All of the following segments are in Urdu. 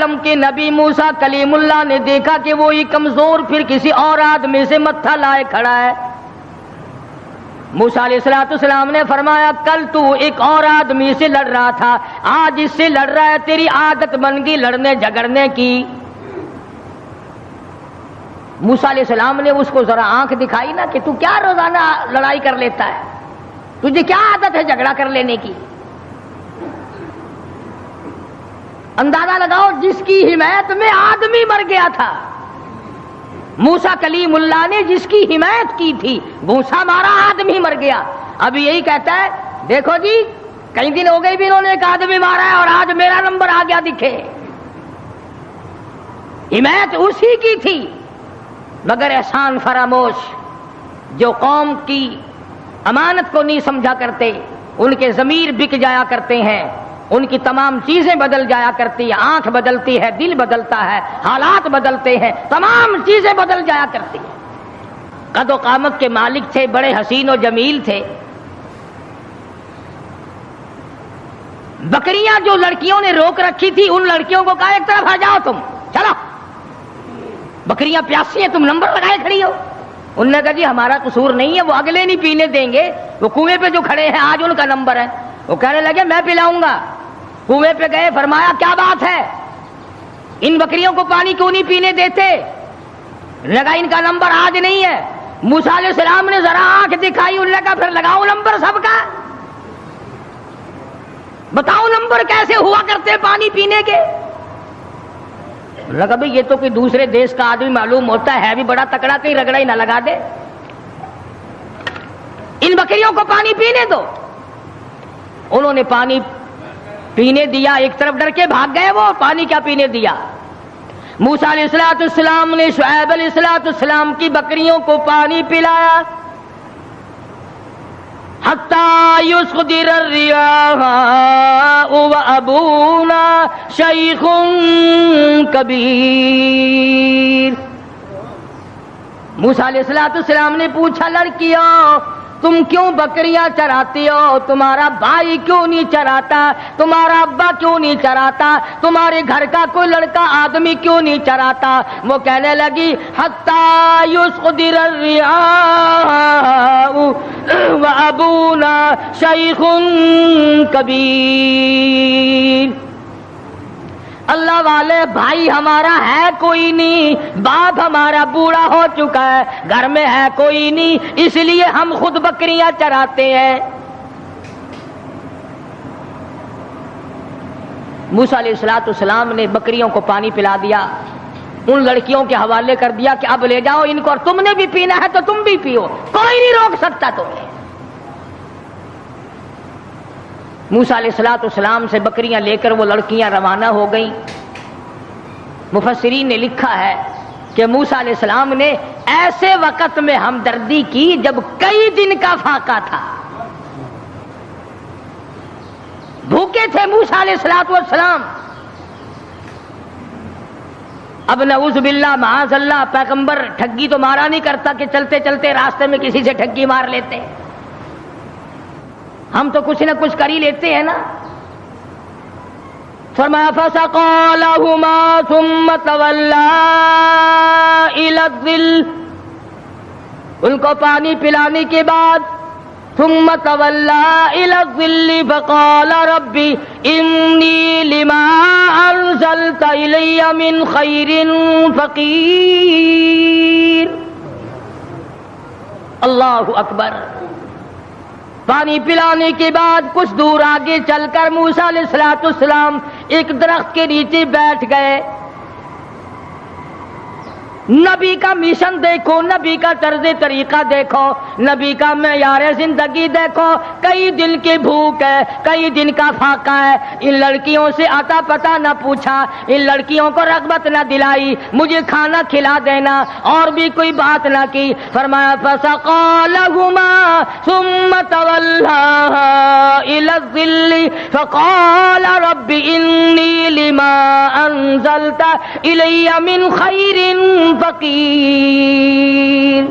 عالم کے نبی موسیٰ کلیم اللہ نے دیکھا کہ وہی کمزور پھر کسی اور آدمی سے متھا لائے کھڑا ہے۔ موسیٰ علیہ السلام نے فرمایا کل تو ایک اور آدمی سے لڑ رہا تھا، آج اس سے لڑ رہا ہے، تیری عادت بن گئی لڑنے جھگڑنے کی۔ موسیٰ علیہ السلام نے اس کو ذرا آنکھ دکھائی نا کہ تو کیا روزانہ لڑائی کر لیتا ہے، تجھے کیا عادت ہے جھگڑا کر لینے کی؟ اندازہ لگاؤ جس کی حمایت میں آدمی مر گیا تھا، موسیٰ کلیم اللہ نے جس کی حمایت کی تھی، موسیٰ مارا آدمی مر گیا۔ اب یہی کہتا ہے دیکھو جی کئی دن ہو گئے بھی انہوں نے ایک آدمی مارا ہے اور آج میرا نمبر آ گیا دکھے۔ حمایت اسی کی تھی، مگر احسان فراموش جو قوم کی امانت کو نہیں سمجھا کرتے، ان کے ضمیر بک جایا کرتے ہیں، ان کی تمام چیزیں بدل جایا کرتی ہیں، آنکھ بدلتی ہے، دل بدلتا ہے، حالات بدلتے ہیں، تمام چیزیں بدل جایا کرتی ہیں۔ قد و قامت کے مالک تھے، بڑے حسین و جمیل تھے۔ بکریاں جو لڑکیوں نے روک رکھی تھی، ان لڑکیوں کو کہا ایک طرف آ جاؤ، تم چلو، بکریاں پیاسی ہیں، تم نمبر لگائے کھڑی ہو۔ انہوں نے کہا جی ہمارا قصور نہیں ہے، وہ اگلے نہیں پینے دیں گے، وہ کنویں پہ جو کھڑے ہیں آج ان کا نمبر ہے۔ وہ کہنے لگے میں پلاؤں گا۔ کنویں پہ گئے، فرمایا کیا بات ہے، ان بکریوں کو پانی کیوں نہیں پینے دیتے؟ لگا ان کا نمبر آج نہیں ہے۔ موسیٰ علیہ السلام نے ذرا آنکھ دکھائی، انہوں نے کہا پھر لگاؤ نمبر سب کا، بتاؤ نمبر کیسے ہوا کرتے پانی پینے کے۔ لگا بھئی یہ تو کوئی دوسرے دیش کا آدمی معلوم ہوتا ہے بھی بڑا تکڑا، کہیں رگڑا ہی نہ لگا دے، ان بکریوں کو پانی پینے دو۔ انہوں نے پانی پینے دیا، ایک طرف ڈر کے بھاگ گئے، وہ پانی کیا پینے دیا۔ موسیٰ علیہ السلام نے شعیب علیہ السلام کی بکریوں کو پانی پلایا، حتی یصدر الریاح وابونا شیخ کبیر۔ موسیٰ علیہ السلام نے پوچھا لڑکیوں تم کیوں بکریاں چراتی ہو؟ تمہارا بھائی کیوں نہیں چراتا؟ تمہارا ابا کیوں نہیں چراتا؟ تمہارے گھر کا کوئی لڑکا آدمی کیوں نہیں چراتا؟ وہ کہنے لگی حتی یصدر الریاح وابونا شیخ کبیر۔ اللہ والے بھائی ہمارا ہے کوئی نہیں، باپ ہمارا بوڑھا ہو چکا ہے، گھر میں ہے کوئی نہیں، اس لیے ہم خود بکریاں چراتے ہیں۔ موسیٰ علیہ السلام نے بکریوں کو پانی پلا دیا، ان لڑکیوں کے حوالے کر دیا کہ اب لے جاؤ ان کو، اور تم نے بھی پینا ہے تو تم بھی پیو، کوئی نہیں روک سکتا تمہیں۔ موسیٰ علیہ السلام سے بکریاں لے کر وہ لڑکیاں روانہ ہو گئیں۔ مفسرین نے لکھا ہے کہ موسیٰ علیہ السلام نے ایسے وقت میں ہمدردی کی جب کئی دن کا فاقہ تھا، بھوکے تھے موسیٰ علیہ السلام۔ اب نعوذ باللہ معاذ اللہ، پیغمبر ٹھگی تو مارا نہیں کرتا کہ چلتے چلتے راستے میں کسی سے ٹھگی مار لیتے، ہم تو کچھ نہ کچھ کر ہی لیتے ہیں نا۔ فرمایا فسقى لهما ثم تولى الى الظل، ان کو پانی پلانے کے بعد ثم تولى الى الظل فقال رب انی لما انزلت الی من خیر فقیر۔ اللہ اکبر۔ پانی پلانے کے بعد کچھ دور آگے چل کر موسیٰ علیہ السلام ایک درخت کے نیچے بیٹھ گئے۔ نبی کا مشن دیکھو، نبی کا طرز طریقہ دیکھو، نبی کا معیار زندگی دیکھو، کئی دن کی بھوک ہے، کئی دن کا فاقہ ہے، ان لڑکیوں سے آتا پتا نہ پوچھا، ان لڑکیوں کو رغبت نہ دلائی، مجھے کھانا کھلا دینا، اور بھی کوئی بات نہ کی۔ فرمایا فسقى لهما ثم تولى الى الظل فقال رب انی لما انزلت الی من خیر فقیر۔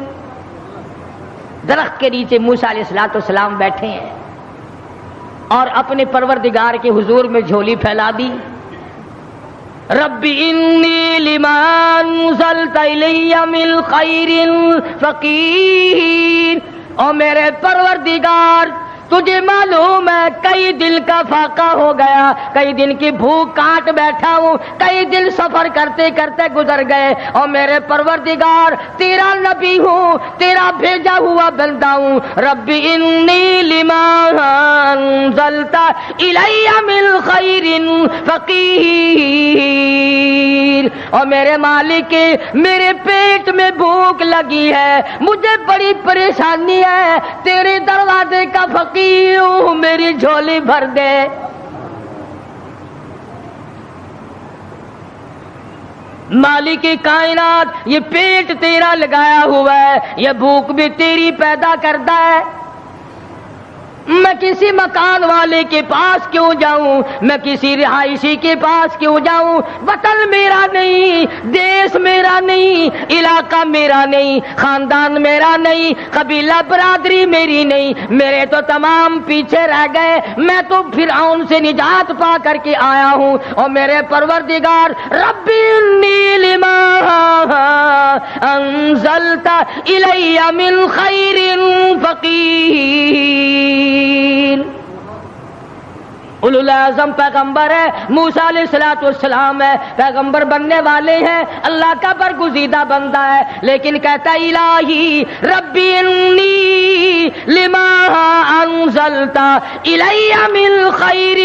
درخت کے نیچے موسیٰ علیہ السلام بیٹھے ہیں اور اپنے پروردگار کے حضور میں جھولی پھیلا دی۔ رب انی لما انزلت الی من خیر فقیر، او میرے پروردگار تجھے معلوم ہے کئی دن کا فاقہ ہو گیا، کئی دن کی بھوک کاٹ بیٹھا ہوں، کئی دن سفر کرتے کرتے گزر گئے، اور میرے پروردگار تیرا نبی ہوں، تیرا بھیجا ہوا بندہ ہوں، رب انی لما انزلت الی من خیر فقیر، اور میرے مالک میرے پیٹ میں بھوک لگی ہے، مجھے بڑی پریشانی ہے، تیرے دروازے کا فقیر ہوں، میری جھولی بھر دے۔ مالک کائنات یہ پیٹ تیرا لگایا ہوا ہے، یہ بھوک بھی تیری پیدا کرتا ہے، میں کسی مکان والے کے پاس کیوں جاؤں، میں کسی رہائشی کے پاس کیوں جاؤں، وطن میرا نہیں، دیش میرا نہیں، علاقہ میرا نہیں، خاندان میرا نہیں، قبیلہ برادری میری نہیں، میرے تو تمام پیچھے رہ گئے، میں تو فرعون سے نجات پا کر کے آیا ہوں، اور میرے پروردگار رب انی لما انزلت الی من خیر فقیر۔ اولو العزم پیغمبر ہے، موسیٰ علیہ السلام ہے، پیغمبر بننے والے ہیں، اللہ کا برگزیدہ بندہ ہے، لیکن کہتا ہے الہی رب انی لما انزلت الی من خیر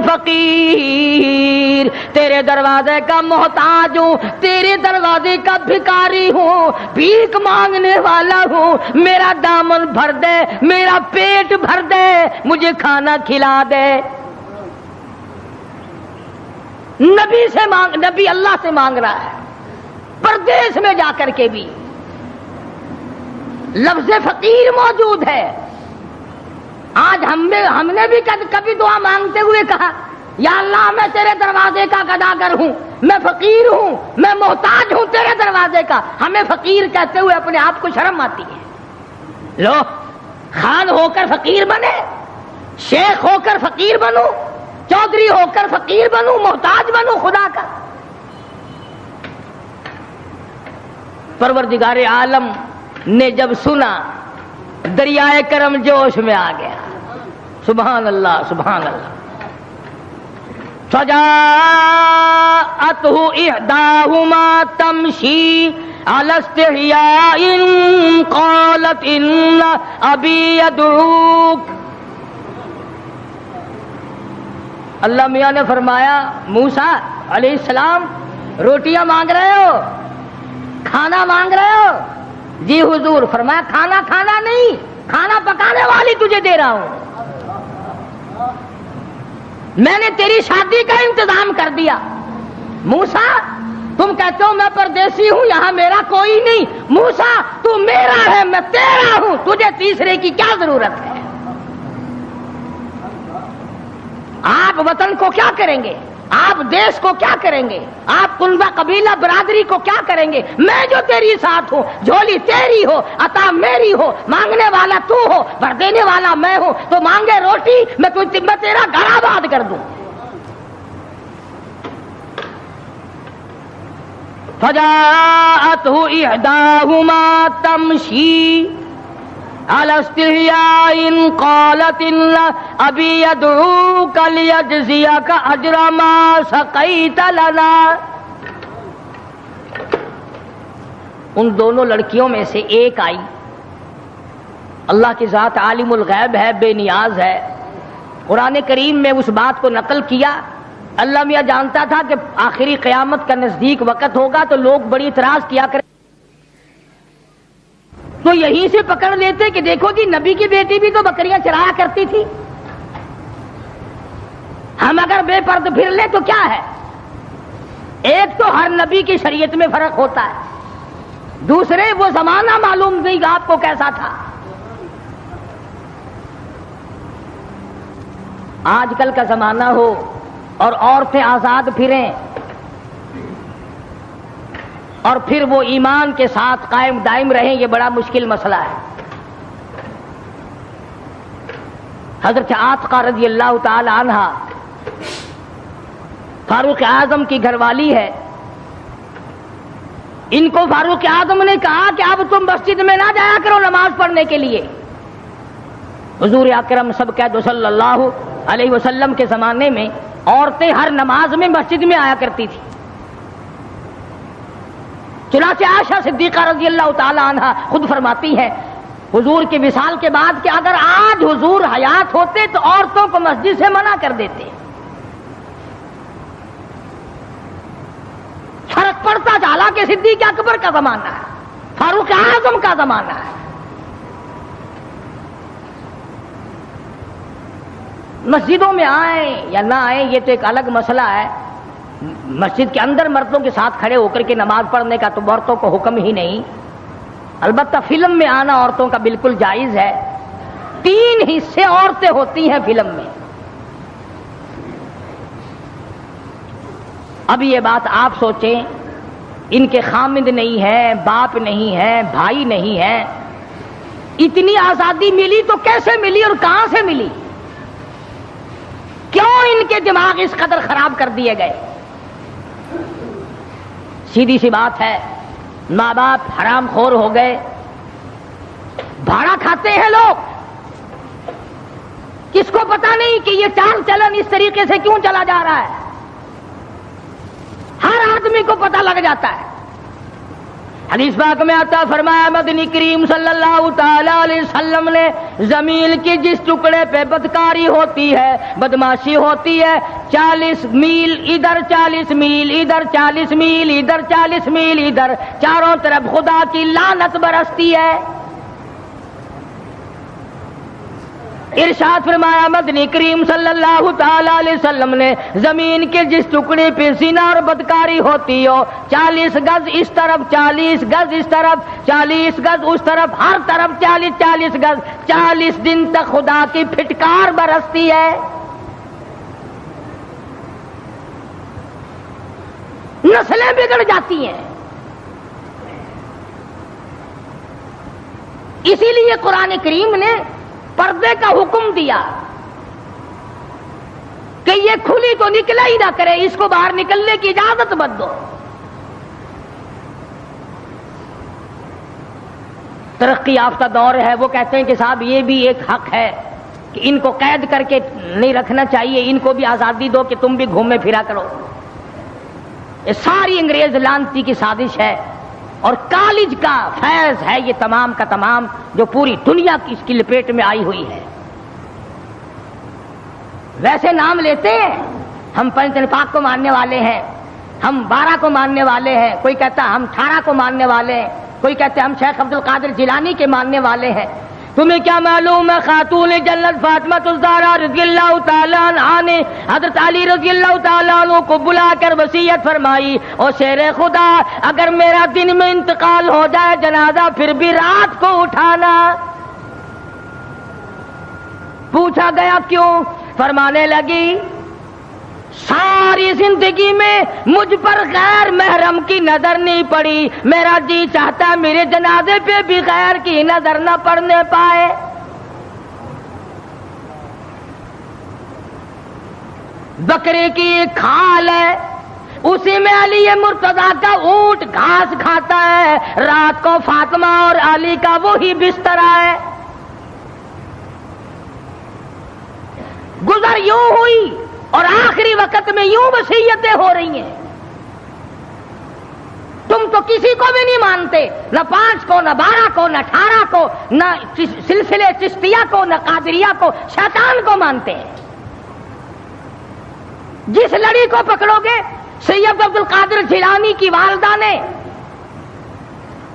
فقیر، تیرے دروازے کا محتاج ہوں، تیرے دروازے کا بھکاری ہوں، بھیک مانگنے والا ہوں، میرا دامن بھر دے، میرا پیٹ بھر دے، مجھے کھانا کھلا دے۔ نبی سے مانگ، نبی اللہ سے مانگ رہا ہے، پردیس میں جا کر کے بھی لفظ فقیر موجود ہے۔ آج ہم نے بھی کبھی دعا مانگتے ہوئے کہا یا اللہ میں تیرے دروازے کا گداگر ہوں، میں فقیر ہوں، میں محتاج ہوں تیرے دروازے کا۔ ہمیں فقیر کہتے ہوئے اپنے آپ کو شرم آتی ہے۔ لو خان ہو کر فقیر بنے، شیخ ہو کر فقیر بنو، چودھری ہو کر فقیر بنوں، محتاج بنوں خدا کا۔ پروردگار عالم نے جب سنا دریائے کرم جوش میں آ گیا، سبحان اللہ سبحان اللہ۔ فجاءته إحداهما تمشي على استحياء قالت إن أبي يدعوك۔ اللہ میاں نے فرمایا موسیٰ علیہ السلام روٹیاں مانگ رہے ہو، کھانا مانگ رہے ہو؟ جی حضور۔ فرمایا کھانا کھانا نہیں، کھانا پکانے والی تجھے دے رہا ہوں، میں نے تیری شادی کا انتظام کر دیا۔ موسیٰ تم کہتے ہو میں پردیسی ہوں، یہاں میرا کوئی نہیں، موسیٰ تو میرا ہے، میں تیرا ہوں، تجھے تیسرے کی کیا ضرورت ہے؟ آپ وطن کو کیا کریں گے، آپ دیش کو کیا کریں گے، آپ کنبہ قبیلہ برادری کو کیا کریں گے؟ میں جو تیری ساتھ ہوں، جھولی تیری ہو، عطا میری ہو، مانگنے والا تو ہو، بھر دینے والا میں ہوں، تو مانگے روٹی میں تیرا گھر آباد کر دوں۔ فجاءته إحداهما تمشي على استحياء قالت إن أبي يدعوك ليجزيك أجر ما سقيت لنا۔ ان دونوں لڑکیوں میں سے ایک آئی، اللہ کی ذات عالم الغیب ہے، بے نیاز ہے، قرآن کریم میں اس بات کو نقل کیا۔ اللہ میاں جانتا تھا کہ آخری قیامت کا نزدیک وقت ہوگا تو لوگ بڑی اعتراض کیا کریں، تو یہیں سے پکڑ لیتے کہ دیکھو جی نبی کی بیٹی بھی تو بکریاں چرایا کرتی تھی، ہم اگر بے پرد پھر لیں تو کیا ہے؟ ایک تو ہر نبی کی شریعت میں فرق ہوتا ہے، دوسرے وہ زمانہ معلوم نہیں آپ کو کیسا تھا۔ آج کل کا زمانہ ہو اور عورتیں آزاد پھریں اور پھر وہ ایمان کے ساتھ قائم دائم رہیں، یہ بڑا مشکل مسئلہ ہے۔ حضرت عاتقہ رضی اللہ تعالی عنہا فاروق اعظم کی گھر والی ہے. ان کو فاروق اعظم نے کہا کہ اب تم مسجد میں نہ جایا کرو نماز پڑھنے کے لیے. حضور اکرم سب قید صلی اللہ علیہ وسلم کے زمانے میں عورتیں ہر نماز میں مسجد میں آیا کرتی تھی. چنانچہ عائشہ صدیقہ رضی اللہ تعالی عنہا خود فرماتی ہے حضور کے وصال کے بعد کہ اگر آج حضور حیات ہوتے تو عورتوں کو مسجد سے منع کر دیتے. فرق پڑتا چلا کہ صدیق اکبر کا زمانہ ہے, فاروق اعظم کا زمانہ ہے. مسجدوں میں آئیں یا نہ آئیں یہ تو ایک الگ مسئلہ ہے. مسجد کے اندر مردوں کے ساتھ کھڑے ہو کر کے نماز پڑھنے کا تو عورتوں کو حکم ہی نہیں. البتہ فلم میں آنا عورتوں کا بالکل جائز ہے. 3 حصے عورتیں ہوتی ہیں فلم میں. اب یہ بات آپ سوچیں, ان کے خامند نہیں ہیں, باپ نہیں ہے, بھائی نہیں ہے, اتنی آزادی ملی تو کیسے ملی اور کہاں سے ملی؟ کیوں ان کے دماغ اس قدر خراب کر دیے گئے؟ سیدھی سی بات ہے, ماں باپ حرام خور ہو گئے, بھاڑا کھاتے ہیں لوگ. کس کو پتا نہیں کہ یہ چال چلن اس طریقے سے کیوں چلا جا رہا ہے؟ ہر آدمی کو پتہ لگ جاتا ہے. حدیث پاک میں آتا فرمایا مدنی کریم صلی اللہ تعالی علیہ وسلم نے زمین کی جس ٹکڑے پہ بدکاری ہوتی ہے, بدماشی ہوتی ہے, 40 میل ادھر 40 میل ادھر 40 میل ادھر 40 میل ادھر, چاروں طرف خدا کی لعنت برستی ہے. ارشاد فرمایا مدنی کریم صلی اللہ تعالی علیہ وسلم نے زمین کے جس ٹکڑے پہ زنا اور بدکاری ہوتی ہو, 40 گز اس طرف 40 گز اس طرف 40 گز اس طرف, ہر طرف 40 گز, 40 دن تک خدا کی پھٹکار برستی ہے. نسلیں بگڑ جاتی ہیں. اسی لیے قرآن کریم نے پردے کا حکم دیا کہ یہ کھلی تو نکلا ہی نہ کرے, اس کو باہر نکلنے کی اجازت مت دو. ترقی یافتہ دور ہے, وہ کہتے ہیں کہ صاحب یہ بھی ایک حق ہے کہ ان کو قید کر کے نہیں رکھنا چاہیے, ان کو بھی آزادی دو کہ تم بھی گھومے پھرا کرو. یہ ساری انگریز لانتی کی سازش ہے اور کالج کا فیض ہے یہ تمام کا تمام, جو پوری دنیا کی اس کی لپیٹ میں آئی ہوئی ہے. ویسے نام لیتے ہیں, ہم پنجتن پاک کو ماننے والے ہیں, ہم 12 کو ماننے والے ہیں, کوئی کہتا ہم 18 کو ماننے والے ہیں, کوئی کہتے ہم شیخ عبد القادر جیلانی کے ماننے والے ہیں. تمہیں کیا معلوم ہے خاتون جنت فاطمہ الزہرا رضی اللہ تعالیٰ عنہا نے حضرت علی رضی اللہ تعالیٰ عنہ کو بلا کر وصیت فرمائی, او شیر خدا اگر میرا دن میں انتقال ہو جائے جنازہ پھر بھی رات کو اٹھانا. پوچھا گیا کیوں؟ فرمانے لگی ساری زندگی میں مجھ پر غیر محرم کی نظر نہیں پڑی, میرا جی چاہتا ہے میرے جنازے پہ بھی غیر کی نظر نہ پڑنے پائے. بکرے کی ایک کھال ہے, اسی میں علی مرتضیٰ کا اونٹ گھاس کھاتا ہے, رات کو فاطمہ اور علی کا وہی بستر ہے. گزر یوں ہوئی اور آخری وقت میں یوں وصیتیں ہو رہی ہیں. تم تو کسی کو بھی نہیں مانتے, نہ 5 کو, نہ 12 کو, نہ 18 کو, نہ سلسلے چشتیہ کو, نہ قادریہ کو, شیطان کو مانتے ہیں. جس لڑی کو پکڑو گے, سید عبد القادر جیلانی کی والدہ نے,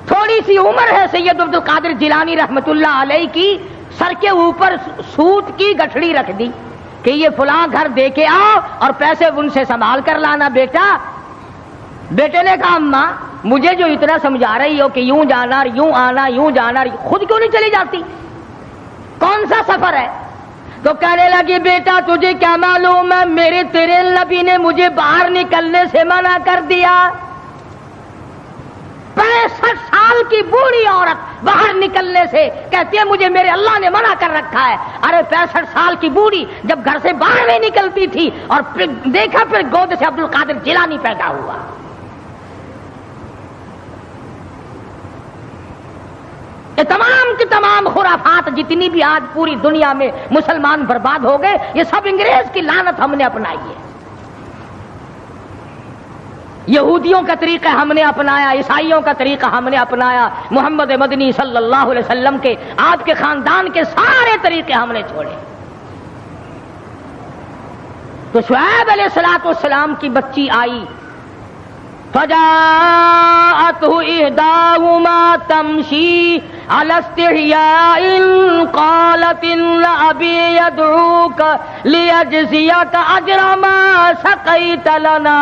تھوڑی سی عمر ہے سید عبد القادر جیلانی رحمت اللہ علیہ کی, سر کے اوپر سوت کی گٹھڑی رکھ دی کہ یہ فلاں گھر دے کے آؤ اور پیسے ان سے سنبھال کر لانا بیٹا. بیٹے نے کہا اماں مجھے جو اتنا سمجھا رہی ہو کہ یوں جانا یوں آنا یوں جانا, خود کیوں نہیں چلی جاتی؟ کون سا سفر ہے؟ تو کہنے لگی بیٹا تجھے کیا معلوم ہے, میرے تیرے نبی نے مجھے باہر نکلنے سے منع کر دیا. 65 سال کی بوڑھی عورت باہر نکلنے سے کہتی ہے مجھے میرے اللہ نے منع کر رکھا ہے. ارے 65 سال کی بوڑھی جب گھر سے باہر نہیں نکلتی تھی اور پھر دیکھا پھر گود سے عبد القادر جیلانی پیدا ہوا. یہ تمام کی تمام خرافات جتنی بھی آج پوری دنیا میں مسلمان برباد ہو گئے، یہ سب انگریز کی لعنت ہم نے اپنائی ہے. یہودیوں کا طریقہ ہم نے اپنایا، عیسائیوں کا طریقہ ہم نے اپنایا، محمد مدنی صلی اللہ علیہ وسلم کے آپ کے خاندان کے سارے طریقے ہم نے چھوڑے. تو شعیب علیہ السلام کی بچی آئی، فجاءته إحداهما تمشي على استحياء قالت إن أبي يدعوك ليجزيك أجر ما سقيت لنا.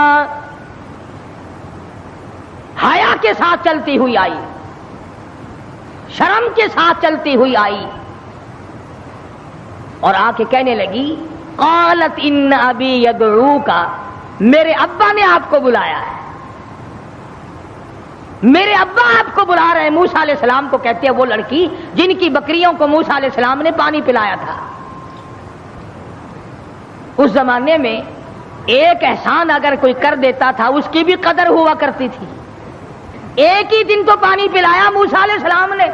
حیا کے ساتھ چلتی ہوئی آئی، شرم کے ساتھ چلتی ہوئی آئی اور آ کے کہنے لگی قالت ان ابی یدعوک، میرے ابا نے آپ کو بلایا ہے، میرے ابا آپ کو بلا رہے ہیں. موسیٰ علیہ السلام کو کہتے ہیں وہ لڑکی جن کی بکریوں کو موسیٰ علیہ السلام نے پانی پلایا تھا. اس زمانے میں ایک احسان اگر کوئی کر دیتا تھا اس کی بھی قدر ہوا کرتی تھی. ایک ہی دن تو پانی پلایا موسیٰ علیہ السلام نے.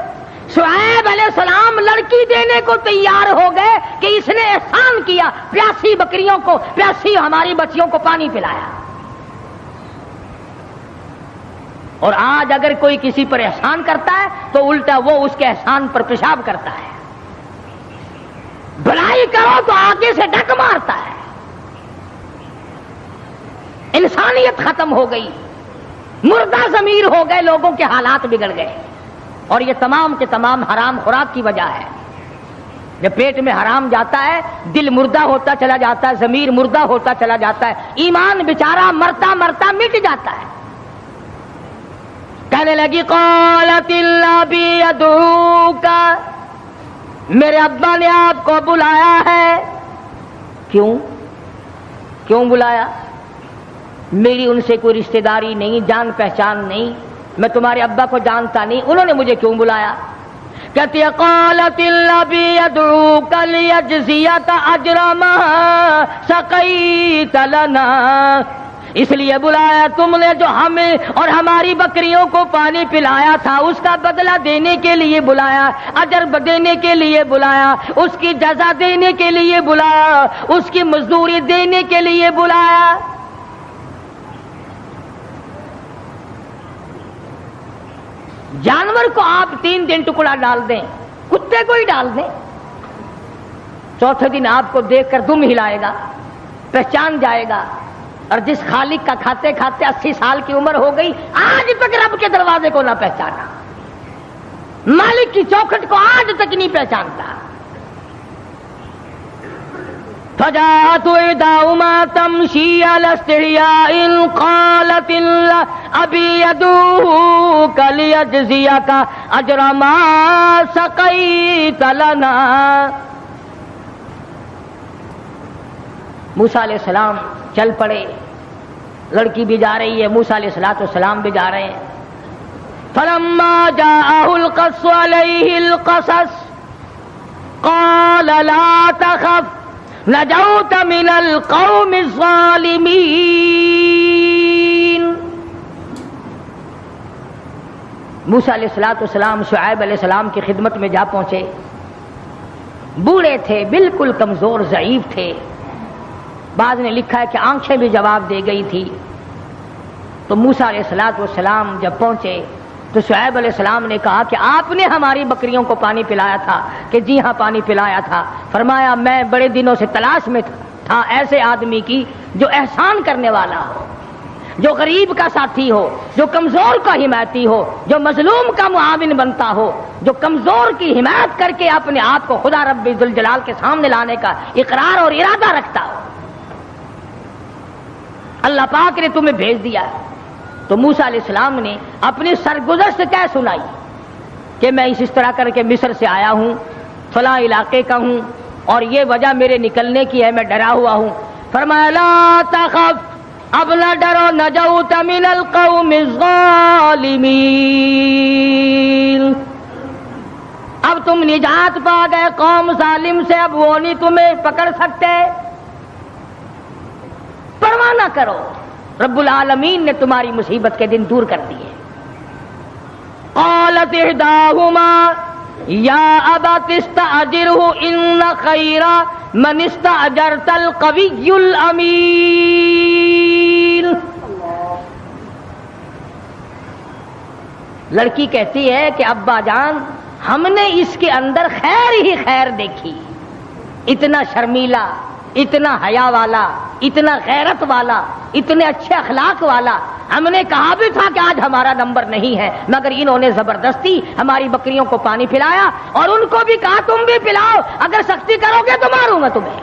شعیب علیہ السلام لڑکی دینے کو تیار ہو گئے کہ اس نے احسان کیا، پیاسی بکریوں کو، پیاسی ہماری بچیوں کو پانی پلایا. اور آج اگر کوئی کسی پر احسان کرتا ہے تو الٹا وہ اس کے احسان پر پیشاب کرتا ہے. بھلائی کرو تو آگے سے ڈک مارتا ہے. انسانیت ختم ہو گئی، مردہ ضمیر ہو گئے، لوگوں کے حالات بگڑ گئے. اور یہ تمام کے تمام حرام خوراک کی وجہ ہے. جب پیٹ میں حرام جاتا ہے دل مردہ ہوتا چلا جاتا ہے، ضمیر مردہ ہوتا چلا جاتا ہے، ایمان بیچارہ مرتا مرتا مٹ جاتا ہے. کہنے لگی قالت الابی یدعوک، میرے ابا نے آپ کو بلایا ہے. کیوں بلایا؟ میری ان سے کوئی رشتہ داری نہیں، جان پہچان نہیں، میں تمہارے ابا کو جانتا نہیں، انہوں نے مجھے کیوں بلایا؟ کہتی ہے قالت الابی یدعوک لیجزیک اجر ما سقیت لنا، اس لیے بلایا تم نے جو ہمیں اور ہماری بکریوں کو پانی پلایا تھا اس کا بدلہ دینے کے لیے بلایا، اجر دینے کے لیے بلایا، اس کی جزا دینے کے لیے بلایا، اس کی مزدوری دینے کے لیے بلایا. جانور کو آپ 3 دن ٹکڑا ڈال دیں، کتے کو ہی ڈال دیں، چوتھے دن آپ کو دیکھ کر دم ہلائے گا، پہچان جائے گا. اور جس خالق کا کھاتے کھاتے 80 سال کی عمر ہو گئی آج تک رب کے دروازے کو نہ پہچانا، مالک کی چوکھٹ کو آج تک نہیں پہچانتا. فجاءت إحداهما تمشي على استحياء قالت أبي يدعوك ليجزيك أجر ما سقيت لنا. موسیٰ علیہ السلام چل پڑے، لڑکی بھی جا رہی ہے، موسیٰ علیہ السلام بھی جا رہے ہیں. فلما جاءه القص عليه القصص قال لا تخف نجوت من القوم الظالمین. موسیٰ علیہ السلام شعیب علیہ السلام کی خدمت میں جا پہنچے. بوڑھے تھے، بالکل کمزور ضعیف تھے، بعض نے لکھا ہے کہ آنکھیں بھی جواب دے گئی تھی. تو موسیٰ علیہ السلام جب پہنچے تو شعیب علیہ السلام نے کہا کہ آپ نے ہماری بکریوں کو پانی پلایا تھا؟ کہ جی ہاں پانی پلایا تھا. فرمایا میں بڑے دنوں سے تلاش میں تھا ایسے آدمی کی جو احسان کرنے والا ہو، جو غریب کا ساتھی ہو، جو کمزور کا حمایتی ہو، جو مظلوم کا معاون بنتا ہو، جو کمزور کی حمایت کر کے اپنے آپ کو خدا رب ذوالجلال کے سامنے لانے کا اقرار اور ارادہ رکھتا ہو. اللہ پاک نے تمہیں بھیج دیا. تو موسیٰ علیہ السلام نے اپنی سرگزشت کہہ سنائی کہ میں اس طرح کر کے مصر سے آیا ہوں، فلاں علاقے کا ہوں، اور یہ وجہ میرے نکلنے کی ہے، میں ڈرا ہوا ہوں. فرمایا لا تخف، اب نہ ڈرو، نجوت من القوم الظالمین، اب تم نجات پا گئے قوم ظالم سے، اب وہ نہیں تمہیں پکڑ سکتے، پرواہ نہ کرو، رب العالمین نے تمہاری مصیبت کے دن دور کر دیے۔ قالت احداہما یا ابت استاجرہ ان خیر من استاجرت القوی الامین۔ لڑکی کہتی ہے کہ ابا جان ہم نے اس کے اندر خیر ہی خیر دیکھی، اتنا شرمیلا، اتنا حیا والا، اتنا غیرت والا، اتنے اچھے اخلاق والا، ہم نے کہا بھی تھا کہ آج ہمارا نمبر نہیں ہے، مگر انہوں نے زبردستی ہماری بکریوں کو پانی پلایا اور ان کو بھی کہا تم بھی پلاؤ، اگر سختی کرو گے تو ماروں گا تمہیں۔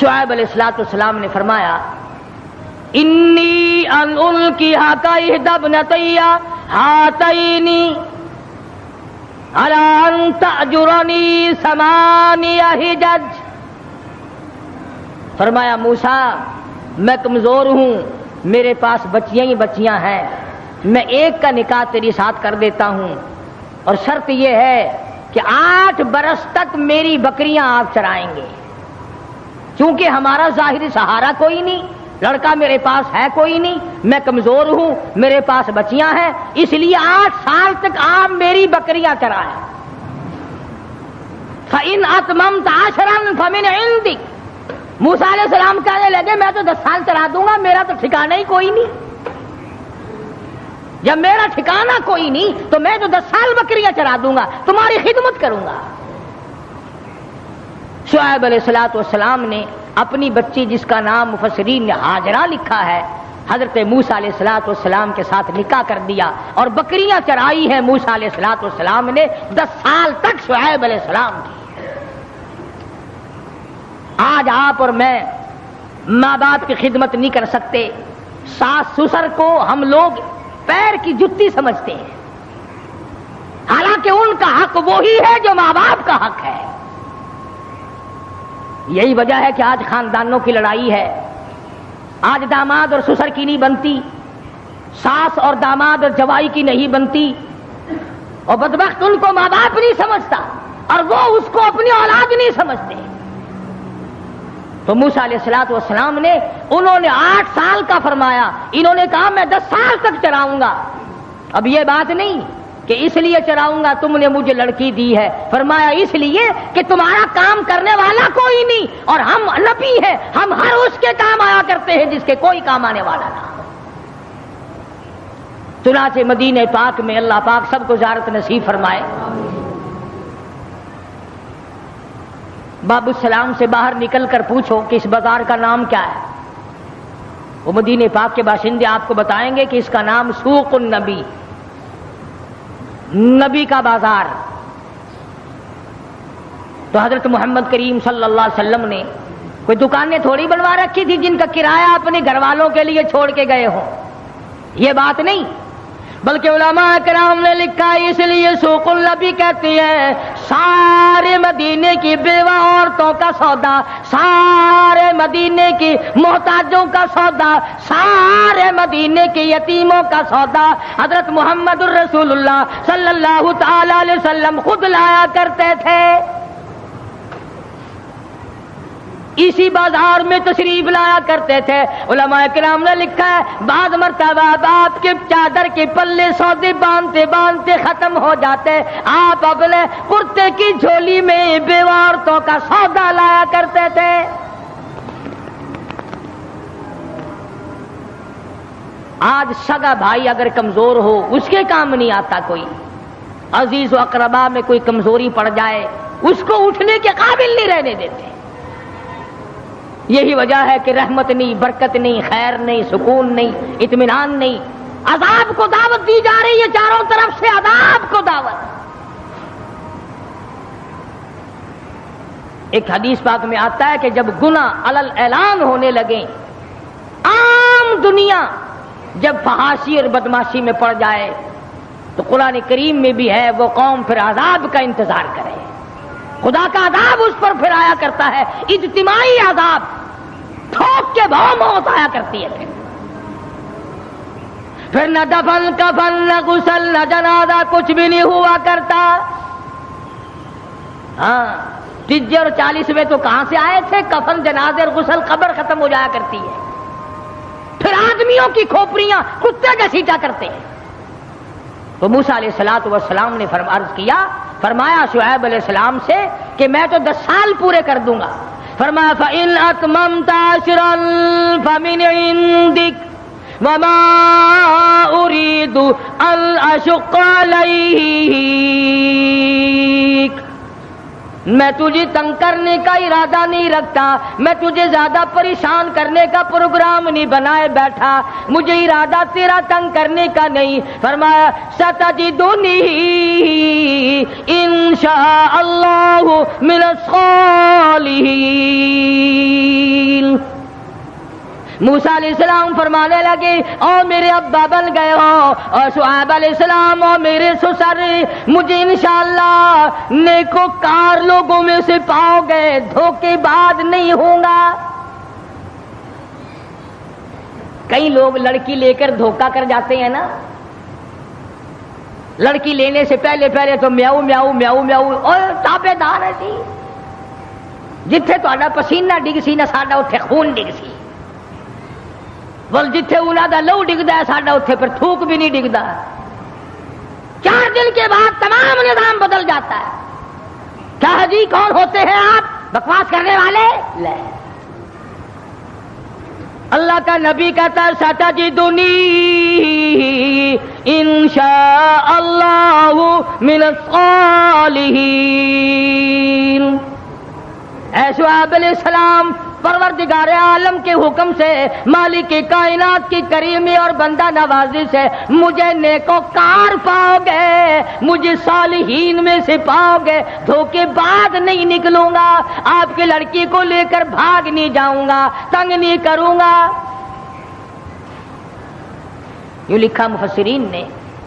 شعیب علیہ السلام نے فرمایا انی ان القیھا احدی ابنتی ہاتین علی ان تأجرنی 8 حجج۔ فرمایا موسیٰ میں کمزور ہوں، میرے پاس بچیاں ہی بچیاں ہیں، میں ایک کا نکاح تیری ساتھ کر دیتا ہوں، اور شرط یہ ہے کہ 8 برس تک میری بکریاں آپ چرائیں گے، چونکہ ہمارا ظاہری سہارا کوئی نہیں، لڑکا میرے پاس ہے کوئی نہیں، میں کمزور ہوں، میرے پاس بچیاں ہیں، اس لیے 8 سال تک آپ میری بکریاں چرائیں۔ فَإِنْ أَتْمَمْتَ 10 فَمِنْ عِنْدِكَ۔ موسیٰ علیہ السلام کہنے لگے میں تو 10 سال چلا دوں گا، میرا تو ٹھکانہ ہی کوئی نہیں، جب میرا ٹھکانہ کوئی نہیں تو میں تو 10 سال بکریاں چرا دوں گا، تمہاری خدمت کروں گا۔ شعیب علیہ السلام نے اپنی بچی جس کا نام مفسرین نے ہاجرہ لکھا ہے، حضرت موسیٰ علیہ السلام کے ساتھ نکاح کر دیا اور بکریاں چرائی ہیں موسیٰ علیہ السلام نے 10 سال تک شعیب علیہ السلام کی۔ آج آپ اور میں ماں باپ کی خدمت نہیں کر سکتے، ساس سسر کو ہم لوگ پیر کی جتی سمجھتے ہیں، حالانکہ ان کا حق وہی ہے جو ماں باپ کا حق ہے۔ یہی وجہ ہے کہ آج خاندانوں کی لڑائی ہے، آج داماد اور سسر کی نہیں بنتی، ساس اور داماد اور جوائی کی نہیں بنتی، اور بدبخت ان کو ماں باپ نہیں سمجھتا اور وہ اس کو اپنی اولاد نہیں سمجھتے۔ تو موسیٰ علیہ السلام نے انہوں نے 8 سال کا فرمایا، انہوں نے کہا میں 10 سال تک چراؤں گا۔ اب یہ بات نہیں کہ اس لیے چراؤں گا تم نے مجھے لڑکی دی ہے، فرمایا اس لیے کہ تمہارا کام کرنے والا کوئی نہیں، اور ہم نبی ہیں، ہم ہر اس کے کام آیا کرتے ہیں جس کے کوئی کام آنے والا نہ۔ چنانچہ مدینہ پاک میں اللہ پاک سب کو زیارت نصیب فرمائے۔ باب السلام سے باہر نکل کر پوچھو کہ اس بازار کا نام کیا ہے، وہ مدینہ پاک کے باشندے آپ کو بتائیں گے کہ اس کا نام سوق النبی، نبی کا بازار۔ تو حضرت محمد کریم صلی اللہ علیہ وسلم نے کوئی دکانیں تھوڑی بنوا رکھی تھی جن کا کرایہ اپنے گھر والوں کے لیے چھوڑ کے گئے ہوں، یہ بات نہیں، بلکہ علماء کرام نے لکھا اس لیے سوق النبی کہتی ہے سارے مدینے کی بیوہ عورتوں کا سودا، سارے مدینے کی محتاجوں کا سودا، سارے مدینے کے یتیموں کا سودا حضرت محمد الرسول اللہ صلی اللہ تعالی علیہ وسلم خود لایا کرتے تھے، اسی بازار میں تشریف لایا کرتے تھے۔ علماء کرام نے لکھا ہے بعض مرتبہ آپ کے چادر کے پلے سودے باندھتے باندھتے ختم ہو جاتے، آپ اپنے کرتے کی جھولی میں بیوہ عورتوں کا سودا لایا کرتے تھے۔ آج سگا بھائی اگر کمزور ہو اس کے کام نہیں آتا کوئی، عزیز و اقربا میں کوئی کمزوری پڑ جائے اس کو اٹھنے کے قابل نہیں رہنے دیتے۔ یہی وجہ ہے کہ رحمت نہیں، برکت نہیں، خیر نہیں، سکون نہیں، اطمینان نہیں، عذاب کو دعوت دی جا رہی ہے، چاروں طرف سے عذاب کو دعوت۔ ایک حدیث پاک میں آتا ہے کہ جب گناہ علل اعلان ہونے لگیں، عام دنیا جب فحاشی اور بدماشی میں پڑ جائے تو قرآن کریم میں بھی ہے وہ قوم پھر عذاب کا انتظار کرے، خدا کا عذاب اس پر پھر آیا کرتا ہے، اجتماعی عذاب، ٹھوک کے بھو موت آیا کرتی ہے۔ پھر نہ دفن کفن نہ غسل نہ جنازہ کچھ بھی نہیں ہوا کرتا. ہاں 30 اور 40 میں تو کہاں سے آئے تھے؟ کفن جنازے اور غسل قبر ختم ہو جایا کرتی ہے. پھر آدمیوں کی کھوپڑیاں کتے گھسیٹا کرتے ہیں. تو موسیٰ علیہ السلام نے عرض کیا، فرمایا شعیب علیہ السلام سے کہ میں تو 10 سال پورے کر دوں گا. فرمایا فَإِنْ أَتْمَمْتَ عَشْرًا فَمِنْ عِنْدِكَ وَمَا أُرِيدُ أَنْ أَشُقَّ عَلَيْكَ. میں تجھے تنگ کرنے کا ارادہ نہیں رکھتا، میں تجھے زیادہ پریشان کرنے کا پروگرام نہیں بنائے بیٹھا، مجھے ارادہ تیرا تنگ کرنے کا نہیں. فرمایا ستجدنی انشاء اللہ من الصالحین. موسیٰ علیہ السلام فرمانے لگے او میرے ابا بن گئے ہو، اور شعیب علیہ السلام او میرے سسر، مجھے انشاءاللہ نیکوکار لوگوں میں سے پاؤ گے، دھوکے باز نہیں ہوں گا. کئی لوگ لڑکی لے کر دھوکہ کر جاتے ہیں نا. لڑکی لینے سے پہلے تو میاؤ میاؤ میاؤ میاؤ اور تابے دار ہے جی. جتھے تہاڈا پسینہ ڈگ سی نہ ساڈا اوتھے خون ڈگ سی. بول جتھے انہاں دا لہو ڈگدا ہے ساڈا اوتھے پر تھوک بھی نہیں ڈگدا. 4 دن کے بعد تمام نظام بدل جاتا ہے. کیا جی کون ہوتے ہیں آپ بکواس کرنے والے؟ لے اللہ کا نبی کہتا ہے ستجدنی انشاء اللہ من الصالحین. اے شعیب علیہ السلام، پروردگار عالم کے حکم سے، مالک کائنات کی کریمی اور بندہ نوازی سے مجھے نیکوکار پاؤ گے، مجھے صالحین میں سے پاؤ گے، دھوکے بعد نہیں نکلوں گا، آپ کی لڑکی کو لے کر بھاگ نہیں جاؤں گا، تنگ نہیں کروں گا. یوں لکھا مفسرین نے،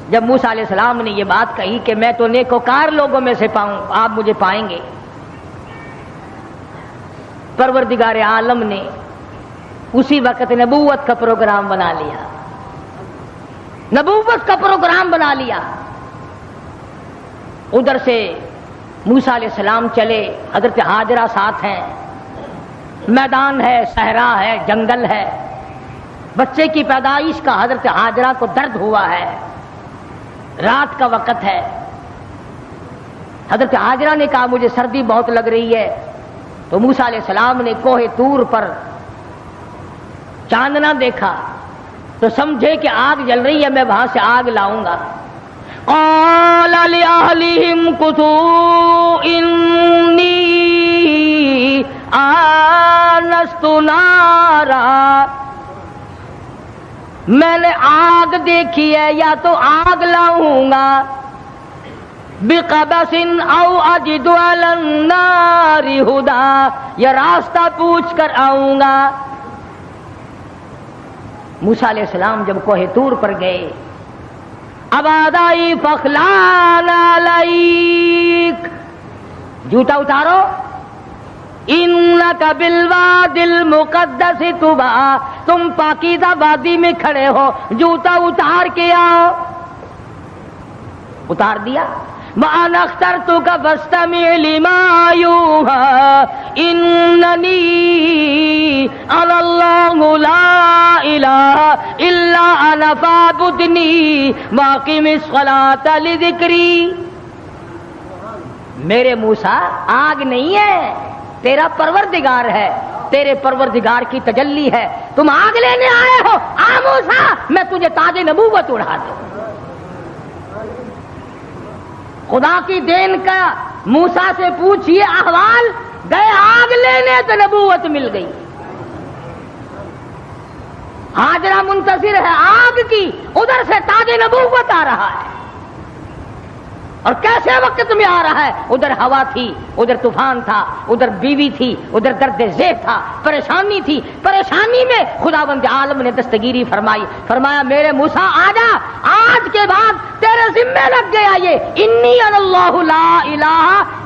جب موسیٰ علیہ السلام نے یہ بات کہی کہ میں تو نیکوکار لوگوں میں سے پاؤں، آپ مجھے پائیں گے، پروردگار عالم نے اسی وقت نبوت کا پروگرام بنا لیا. نبوت کا پروگرام بنا لیا. ادھر سے موسیٰ علیہ السلام چلے، حضرت ہاجرہ ساتھ ہیں، میدان ہے، صحرا ہے، جنگل ہے. بچے کی پیدائش کا حضرت ہاجرہ کو درد ہوا ہے، رات کا وقت ہے. حضرت ہاجرہ نے کہا مجھے سردی بہت لگ رہی ہے. تو موسیٰ علیہ السلام نے کوہ طور پر چاندنا دیکھا تو سمجھے کہ آگ جل رہی ہے، میں وہاں سے آگ لاؤں گا. قال لأهلهم كثوا إني آنست نارا. میں نے آگ دیکھی ہے، یا تو آگ لاؤں گا، بقبس او اجد علی النار ہدا، یا راستہ پوچھ کر آؤں گا. موسیٰ علیہ السلام جب کوہ طور پر گئے، آواز آئی فخلان علیک، جوتا اتارو، انک بالوادی المقدس طویٰ، تم پاکیزہ وادی میں کھڑے ہو، جوتا اتار کے آؤ. اتار دیا. وَأَنَا اخْتَرْتُكَ فَاسْتَمِعْ لِمَا يُوحَىٰ إِنَّنِي أَنَا اللَّهُ لَا إِلَٰهَ إِلَّا أَنَا فَاعْبُدْنِي وَأَقِمِ الصَّلَاةَ لِذِكْرِي. میرے موسیٰ آگ نہیں ہے، تیرا پروردگار ہے، تیرے پروردگار کی تجلی ہے. تم آگ لینے آئے ہو، آ موسیٰ میں تجھے تاج نبوت اڑا دوں. خدا کی دین کا موسیٰ سے پوچھئے احوال، گئے آگ لینے تو نبوت مل گئی. ہاجرہ منتظر ہے آگ کی، ادھر سے تاج نبوت آ رہا ہے. اور کیسے وقت میں آ رہا ہے؟ ادھر ہوا تھی، ادھر طوفان تھا، ادھر بیوی تھی، ادھر درد ذیل تھا، پریشانی تھی. پریشانی میں خداوند عالم نے دستگیری فرمائی. فرمایا میرے موسیٰ آجا، آج کے بعد تیرے ذمہ لگ گیا یہ انی انا اللہ لا الہ